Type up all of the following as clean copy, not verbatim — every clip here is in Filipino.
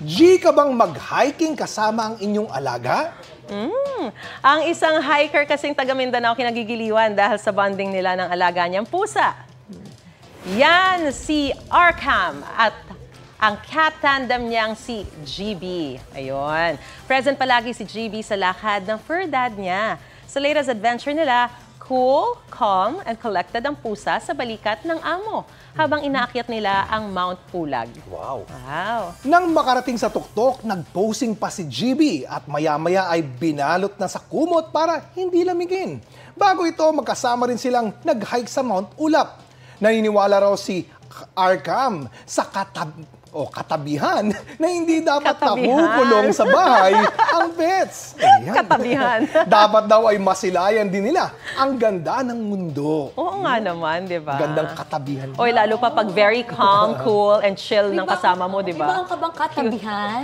G ka bang mag-hiking kasama ang inyong alaga? Ang isang hiker kasing taga Mindanao kinagigiliwan dahil sa bonding nila ng alaga niyang pusa. Yan si Arkham at ang cat tandem niyang si GB. Ayun. Present palagi si GB sa lakad ng fur dad niya. Sa latest adventure nila, cool, calm, and collected ang pusa sa balikat ng amo habang inaakyat nila ang Mount Pulag. Wow. Wow. Nang makarating sa tuktok, nag-posing pa si GB at maya-maya ay binalot na sa kumot para hindi lamigin. Bago ito, magkasama rin silang nag-hike sa Mount Ulap. Naniniwala raw si Arkham sa katabihan na hindi dapat nakukulong sa bahay ang pets. Ayan. Katabihan. Dapat daw ay masilayan din nila ang ganda ng mundo. Oo nga naman, di ba? Gandang katabihan. Oy, lalo pa pag very calm, cool, and chill ng kasama mo, di May ba? baon ka bang katabihan?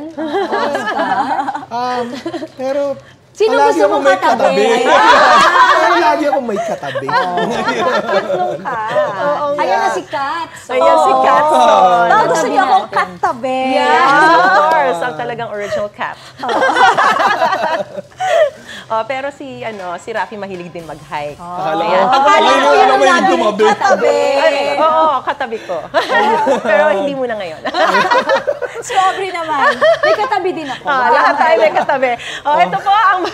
Pero Sino palagi gusto akong mong may katabi? Pero lagi akong may katabi. Ayan na si Cats. Ayan si Cat. Gusto niyo akong katabi. Of course, ang talagang original cat. Pero si Rafi mahilig din mag-hike. Akala ko, Ayan. Akala ko may yung lagi tumabi. katabi. Oo, katabi ko. Pero hindi muna ngayon. Si Aubrey naman. May katabi din ako. Lahat tayo may katabi. Ito po ang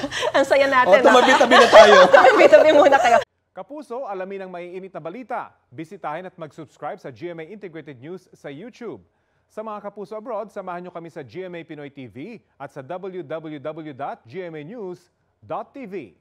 saya natin. tumabi-tabi na tayo. Tumabi-tabi muna kayo. Kapuso, alamin ang maiinit na balita. Bisitahin at mag-subscribe sa GMA Integrated News sa YouTube. Sa mga kapuso abroad, samahan nyo kami sa GMA Pinoy TV at sa www.gmanews.tv.